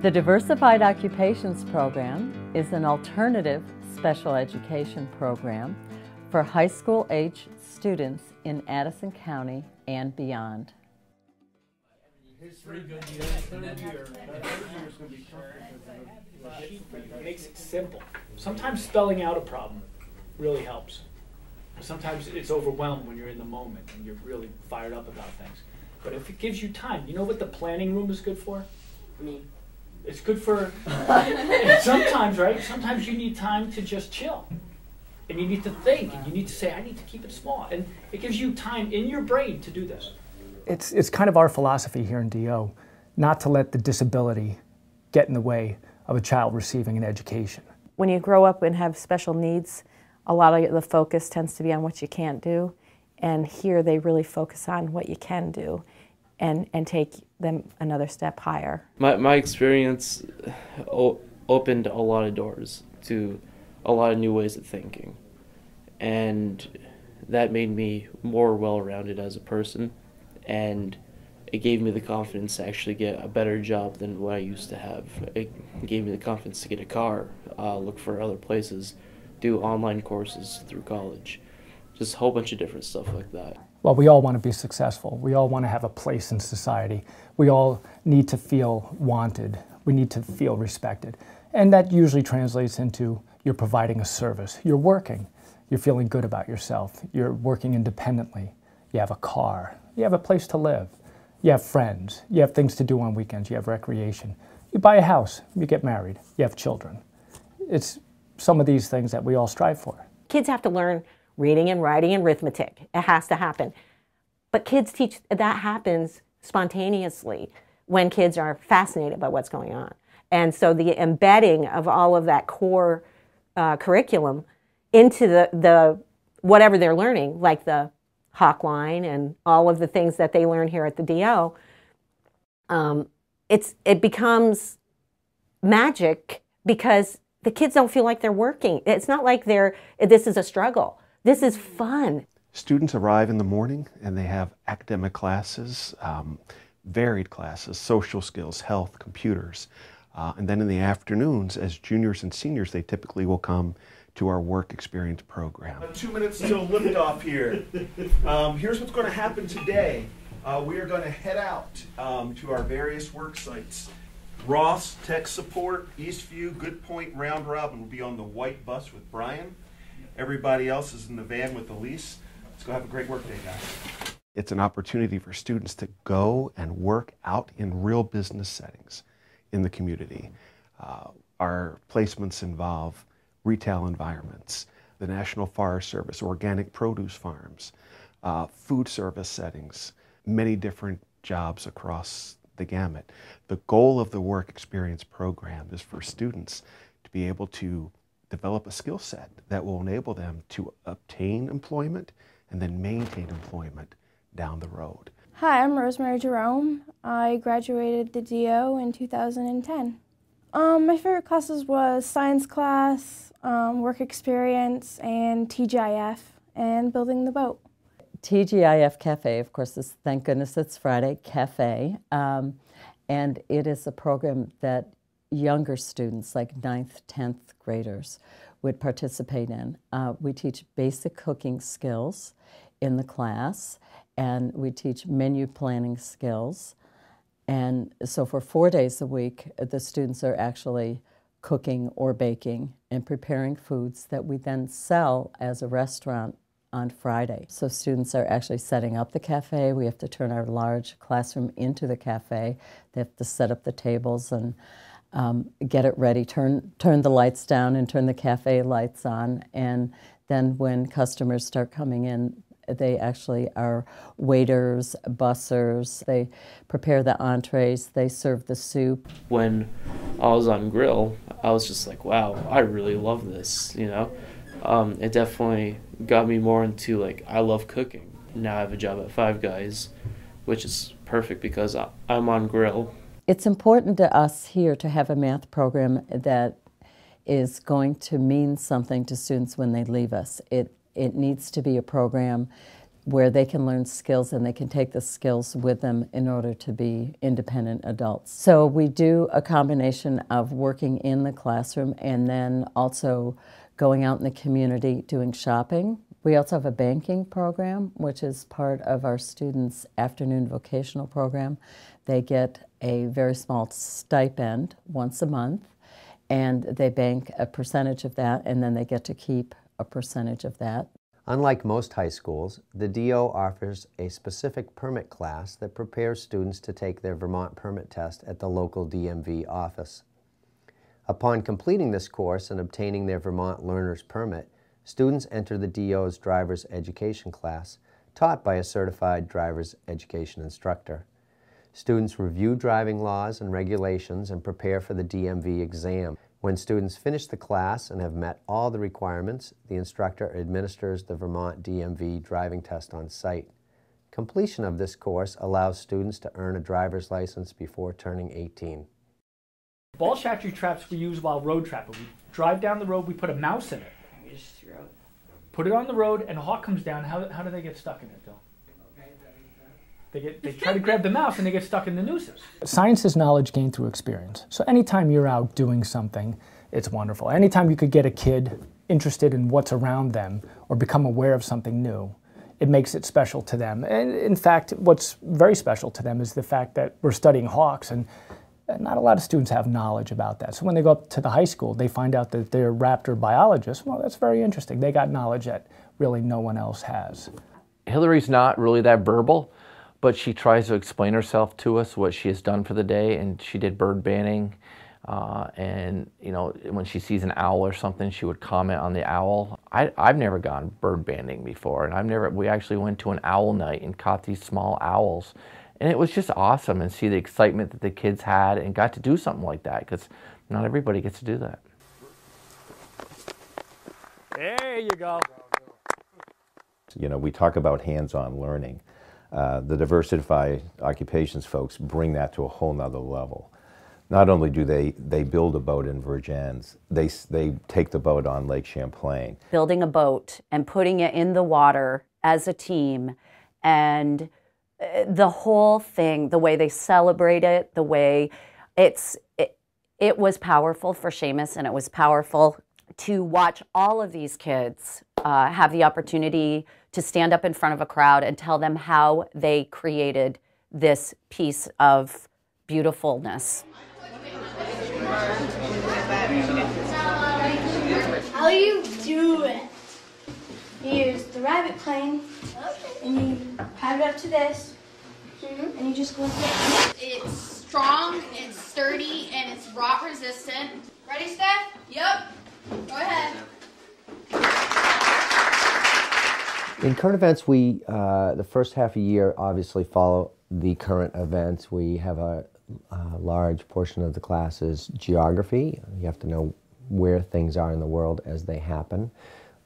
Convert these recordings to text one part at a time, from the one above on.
The Diversified Occupations Program is an alternative special education program for high school age students in Addison County and beyond. It makes it simple. Sometimes spelling out a problem really helps. Sometimes it's overwhelmed when you're in the moment and you're really fired up about things. But if it gives you time, you know what the planning room is good for? Me. It's good for, sometimes, right? Sometimes you need time to just chill. And you need to think, and you need to say, I need to keep it small. And it gives you time in your brain to do this. It's kind of our philosophy here in DO, not to let the disability get in the way of a child receiving an education. When you grow up and have special needs, a lot of the focus tends to be on what you can't do. And here they really focus on what you can do and take them another step higher. My experience opened a lot of doors to a lot of new ways of thinking. And that made me more well-rounded as a person. And it gave me the confidence to actually get a better job than what I used to have. It gave me the confidence to get a car, look for other places, do online courses through college. Just a whole bunch of different stuff like that. Well, we all want to be successful. We all want to have a place in society. We all need to feel wanted. We need to feel respected. And that usually translates into you're providing a service. You're working. You're feeling good about yourself. You're working independently. You have a car. You have a place to live. You have friends. You have things to do on weekends. You have recreation. You buy a house. You get married. You have children. It's some of these things that we all strive for. Kids have to learn reading and writing and arithmetic. It has to happen. But kids teach, that happens spontaneously when kids are fascinated by what's going on. And so the embedding of all of that core curriculum into the whatever they're learning, like the Hawk line and all of the things that they learn here at the DO, it becomes magic because the kids don't feel like they're working. It's not like this is a struggle. This is fun. Students arrive in the morning and they have academic classes, varied classes, social skills, health, computers. And then in the afternoons, as juniors and seniors, they typically will come to our work experience program. 2 minutes till liftoff here. Here's what's going to happen today. We are going to head out to our various work sites. Ross, Tech Support, Eastview, Good Point, Round Robin will be on the white bus with Brian. Everybody else is in the van with Elise. Let's go have a great work day, guys. It's an opportunity for students to go and work out in real business settings in the community. Our placements involve retail environments, the National Forest Service, organic produce farms, food service settings, many different jobs across the gamut. The goal of the work experience program is for students to be able to develop a skill set that will enable them to obtain employment and then maintain employment down the road. Hi, I'm Rosemary Jerome. I graduated the DO in 2010. My favorite classes was science class, work experience, and TGIF, and building the boat. TGIF Cafe, of course, is Thank Goodness It's Friday Cafe, and it is a program that younger students, like 9th, 10th graders, would participate in. We teach basic cooking skills in the class, and we teach menu planning skills. And so for 4 days a week, the students are actually cooking or baking and preparing foods that we then sell as a restaurant on Friday. So students are actually setting up the cafe. We have to turn our large classroom into the cafe. They have to set up the tables and get it ready, turn the lights down and turn the cafe lights on. And then when customers start coming in, they actually are waiters, bussers. They prepare the entrees, they serve the soup. When I was on grill, I was just like, wow, I really love this, you know? It definitely got me more into, like, I love cooking. Now I have a job at Five Guys, which is perfect because I'm on grill. It's important to us here to have a math program that is going to mean something to students when they leave us. It needs to be a program where they can learn skills and they can take the skills with them in order to be independent adults. So we do a combination of working in the classroom and then also going out in the community doing shopping. We also have a banking program, which is part of our students' afternoon vocational program. They get a very small stipend once a month, and they bank a percentage of that, and then they get to keep a percentage of that. Unlike most high schools, the DO offers a specific permit class that prepares students to take their Vermont permit test at the local DMV office. Upon completing this course and obtaining their Vermont Learner's Permit, students enter the DO's driver's education class, taught by a certified driver's education instructor. Students review driving laws and regulations and prepare for the DMV exam. When students finish the class and have met all the requirements, the instructor administers the Vermont DMV driving test on site. Completion of this course allows students to earn a driver's license before turning 18. Ball chatry traps we use while road trapping. We drive down the road, we put a mouse in it. You just throw it. Put it on the road, and a hawk comes down. How do they get stuck in it, Bill? They try to grab the mouse, and they get stuck in the nooses. Science is knowledge gained through experience. So anytime you're out doing something, it's wonderful. Anytime you could get a kid interested in what's around them or become aware of something new, it makes it special to them. And in fact, what's very special to them is the fact that we're studying hawks, and not a lot of students have knowledge about that. So when they go up to the high school, they find out that they're raptor biologists. Well, that's very interesting. They got knowledge that really no one else has. Hillary's not really that verbal, but she tries to explain herself to us, what she has done for the day, and she did bird banding. And you know, when she sees an owl or something, she would comment on the owl. I've never gone bird banding before, and we actually went to an owl night and caught these small owls. And it was just awesome, and see the excitement that the kids had and got to do something like that, because not everybody gets to do that. There you go. You know, we talk about hands-on learning. The Diversified Occupations folks bring that to a whole nother level. Not only do they build a boat in Vergennes, they take the boat on Lake Champlain. Building a boat and putting it in the water as a team, and the whole thing, the way they celebrate it, the way it was powerful for Seamus, and it was powerful to watch all of these kids have the opportunity to stand up in front of a crowd and tell them how they created this piece of beautifulness. How do you do it? You use the rabbit plane, and you have it up to this, and you just go like this. It's strong, it's sturdy, and it's rot resistant. Ready, Steph? Yep. Go ahead. In current events, we, the first half of the year, obviously follow the current events. We have a large portion of the class is geography. You have to know where things are in the world as they happen.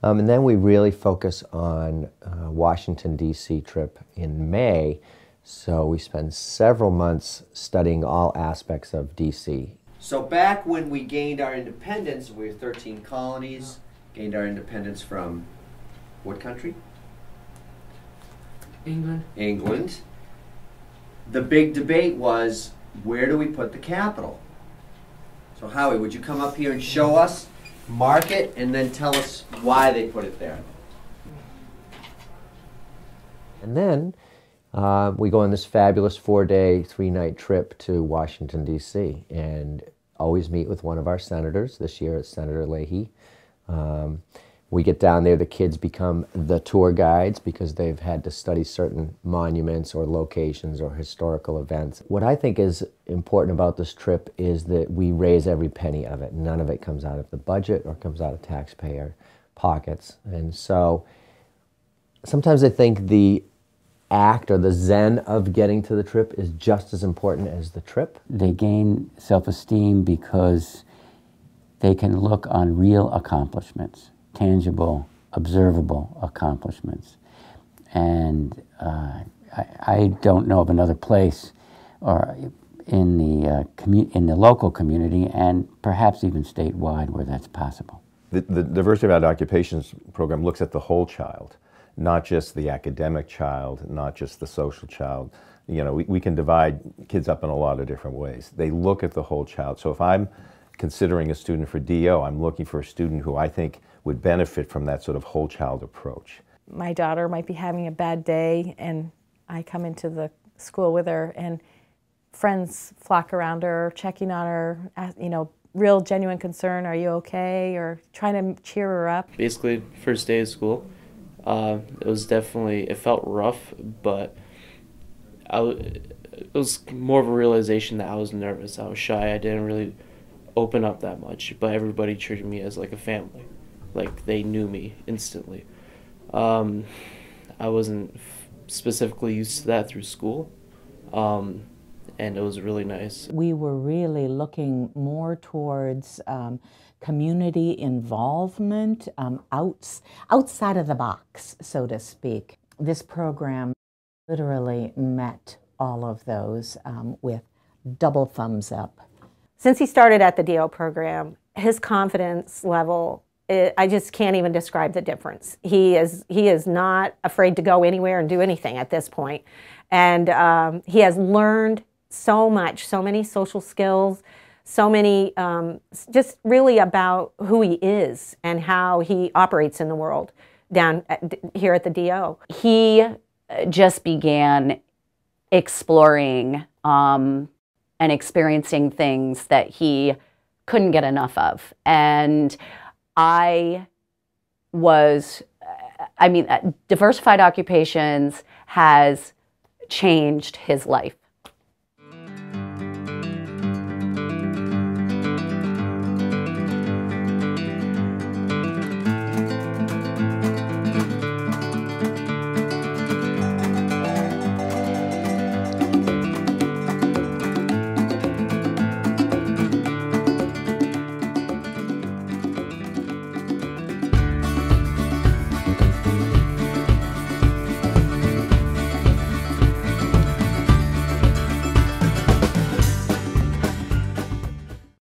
And then we really focus on Washington, D.C. trip in May. So we spend several months studying all aspects of D.C. So back when we gained our independence, we were 13 colonies, gained our independence from what country? England. England. The big debate was, where do we put the capital? So Howie, would you come up here and show us, mark it, and then tell us why they put it there? And then we go on this fabulous 4-day, 3-night trip to Washington, D.C. and always meet with one of our senators. This year it's Senator Leahy. We get down there, the kids become the tour guides because they've had to study certain monuments or locations or historical events. What I think is important about this trip is that we raise every penny of it. None of it comes out of the budget or comes out of taxpayer pockets. And so sometimes I think the act or the zen of getting to the trip is just as important as the trip. They gain self-esteem because they can look on real accomplishments, tangible, observable accomplishments. And I don't know of another place or in the local community, and perhaps even statewide, where that's possible. The Diversified Occupations program looks at the whole child. not just the academic child, not just the social child. You know, we can divide kids up in a lot of different ways. They look at the whole child. So if I'm considering a student for DO, I'm looking for a student who I think would benefit from that sort of whole child approach. My daughter might be having a bad day, and I come into the school with her, and friends flock around her, checking on her, you know, real genuine concern, are you okay, or trying to cheer her up. Basically, first day of school, it was definitely, it felt rough, but it was more of a realization that I was nervous, I was shy, I didn't really open up that much, but everybody treated me as like a family, like they knew me instantly. I wasn't specifically used to that through school, and it was really nice. We were really looking more towards community involvement outside of the box, so to speak. This program literally met all of those with double thumbs up. Since he started at the DO program, his confidence level, I just can't even describe the difference. He is not afraid to go anywhere and do anything at this point. And he has learned so much, so many social skills, so many, just really about who he is and how he operates in the world down here at the DO. He just began exploring and experiencing things that he couldn't get enough of. And Diversified Occupations has changed his life.